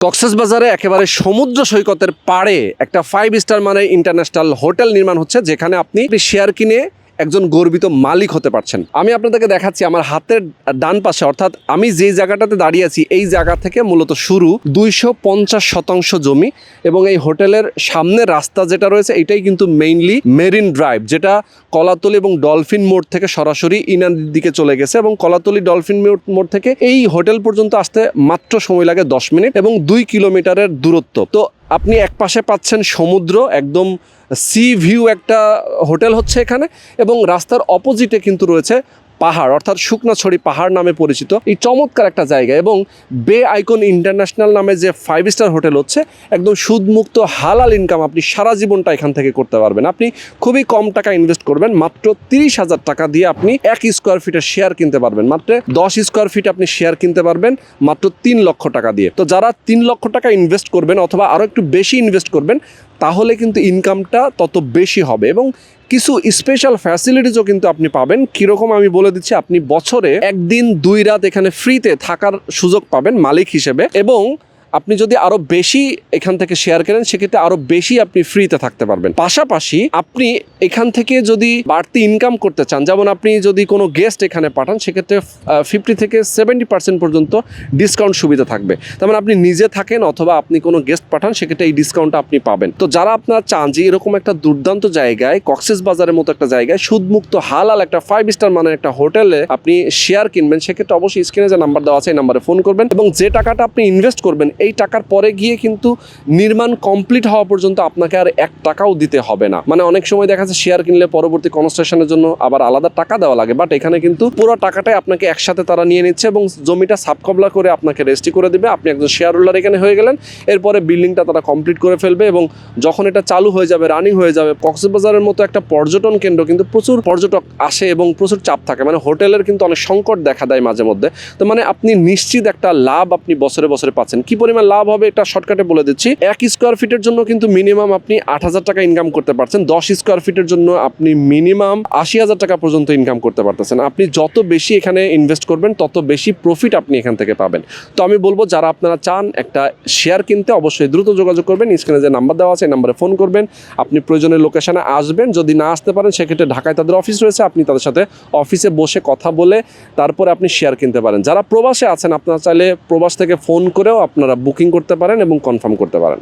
কক্সবাজারে একেবারে সমুদ্র সৈকতের পাড়ে একটা 5 স্টার মানে ইন্টারন্যাশনাল হোটেল নির্মাণ হচ্ছে, যেখানে আপনি শেয়ার কিনে একজন গর্বিত মালিক হতে পারছেন। আমি আপনাদেরকে দেখাচ্ছি আমার হাতের ডান পাশে, অর্থাৎ আমি যেই জায়গাটাতে দাঁড়িয়ে আছি এই জায়গা থেকে মূলত শুরু 250 জমি, এবং এই হোটেলের সামনে রাস্তা যেটা রয়েছে এটাই কিন্তু মেইনলি মেরিন ড্রাইভ, যেটা কলাতলি এবং ডলফিন মোড় থেকে সরাসরি ইনানির দিকে চলে গেছে, এবং কলাতলি ডলফিন মোড় থেকে এই হোটেল পর্যন্ত আসতে মাত্র সময় লাগে 10 মিনিট এবং 2 কিলোমিটারের দূরত্ব। তো আপনি এক পাশে পাচ্ছেন সমুদ্র, একদম সি ভিউ একটা হোটেল হচ্ছে এখানে, এবং রাস্তার অপোজিটে কিন্তু রয়েছে পাহাড়, অর্থাৎ শুকনাছড়ি পাহাড় নামে পরিচিত এই চমৎকার একটা জায়গা। এবং বে আইকন ইন্টারন্যাশনাল নামে যে 5 স্টার হোটেল হচ্ছে, একদম সুদমুক্ত হালাল ইনকাম আপনি সারা জীবনটা এখান থেকে করতে পারবেন। আপনি খুবই কম টাকা ইনভেস্ট করবেন, মাত্র 30,000 টাকা দিয়ে আপনি 1 স্কোয়ার ফিটের শেয়ার কিনতে পারবেন। মাত্র 10 স্কোয়ার ফিট আপনি শেয়ার কিনতে পারবেন মাত্র 3 লক্ষ টাকা দিয়ে। তো যারা 3 লক্ষ টাকা ইনভেস্ট করবেন অথবা আরও একটু বেশি ইনভেস্ট করবেন, তাহলে কিন্তু ইনকামটা তত বেশি হবে, এবং কিছু স্পেশাল ফ্যাসিলিটিসও কিন্তু আপনি পাবেন। কীরকম আমি বলে দিচ্ছি, আপনি বছরে 1 দিন 2 রাত এখানে ফ্রিতে থাকার সুযোগ পাবেন মালিক হিসেবে, এবং আপনি যদি আরো বেশি এখান থেকে শেয়ার করেন সেক্ষেত্রে আরো বেশি আপনি ফ্রিতে থাকতে পারবেন। পাশাপাশি আপনি এখান থেকে যদি বাড়তি ইনকাম করতে চান, যেমন আপনি যদি কোনো গেস্ট এখানে পাঠান, সেক্ষেত্রে 50 থেকে 70% পর্যন্ত ডিসকাউন্ট সুবিধা থাকবে। তার মানে আপনি নিজে থাকেন অথবা আপনি কোনো গেস্ট পাঠান, সেক্ষেত্রে এই ডিসকাউন্টটা আপনি পাবেন। তো যারা আপনারা চান যে এরকম একটা দুর্দান্ত জায়গায়, কক্সবাজারের মতো একটা জায়গায় সুদমুক্ত হালাল একটা 5 স্টার মানের একটা হোটেলে আপনি শেয়ার কিনবেন, সেক্ষেত্রে অবশ্যই স্ক্রিনে যে নাম্বার দেওয়া আছে এই নাম্বারে ফোন করবেন, এবং যে টাকাটা আপনি ইনভেস্ট করবেন এই টাকার পরে গিয়ে কিন্তু নির্মাণ কমপ্লিট হওয়া পর্যন্ত আপনাকে আর 1 টাকাও দিতে হবে না। মানে অনেক সময় দেখা যাচ্ছে শেয়ার কিনলে পরবর্তী কনস্ট্রাকশনের জন্য আবার আলাদা টাকা দেওয়া লাগে, বাট এখানে কিন্তু পুরো টাকাটাই আপনাকে একসাথে তারা নিয়ে নিচ্ছে, এবং জমিটা সাবকবলা করে আপনাকে রেজিস্ট্রি করে দেবে। আপনি একজন শেয়ার হোল্ডার এখানে হয়ে গেলেন। এরপরে বিল্ডিংটা তারা কমপ্লিট করে ফেলবে, এবং যখন এটা চালু হয়ে যাবে, রানিং হয়ে যাবে, কক্সবাজারের মতো একটা পর্যটন কেন্দ্র কিন্তু প্রচুর পর্যটক আসে এবং প্রচুর চাপ থাকে, মানে হোটেলের কিন্তু অনেক সংকট দেখা দেয় মাঝে মধ্যে। তো মানে আপনি নিশ্চিত একটা লাভ আপনি বছরে বছরে পাচ্ছেন। কি পরিমাণ লাভ হবে এটা শর্টকাটে বলে দিচ্ছি। 1 স্কোয়ার ফিটের জন্য কিন্তু মিনিমাম আপনি 8,000 টাকা ইনকাম করতে পারছেন। 10 স্কোয়ার ফিটের জন্য আপনি মিনিমাম 80,000 টাকা পর্যন্ত ইনকাম করতে পারতেছেন। আপনি যত বেশি এখানে ইনভেস্ট করবেন তত বেশি প্রফিট আপনি এখান থেকে পাবেন। তো আমি বলবো যারা আপনারা চান একটা শেয়ার কিনতে, অবশ্যই দ্রুত যোগাযোগ করবেন। স্ক্রিনে যে নাম্বার দেওয়া আছে এই নাম্বারে ফোন করবেন। আপনি প্রয়োজনীয় লোকেশনে আসবেন। যদি না আসতে পারেন সেক্ষেত্রে ঢাকায় তাদের অফিস রয়েছে, আপনি তাদের সাথে অফিসে বসে কথা বলে তারপরে আপনি শেয়ার কিনতে পারেন। যারা প্রবাসে আছেন, আপনারা চাইলে প্রবাস থেকে ফোন করেও আপনারা বুকিং করতে পারেন এবং কনফার্ম করতে পারেন।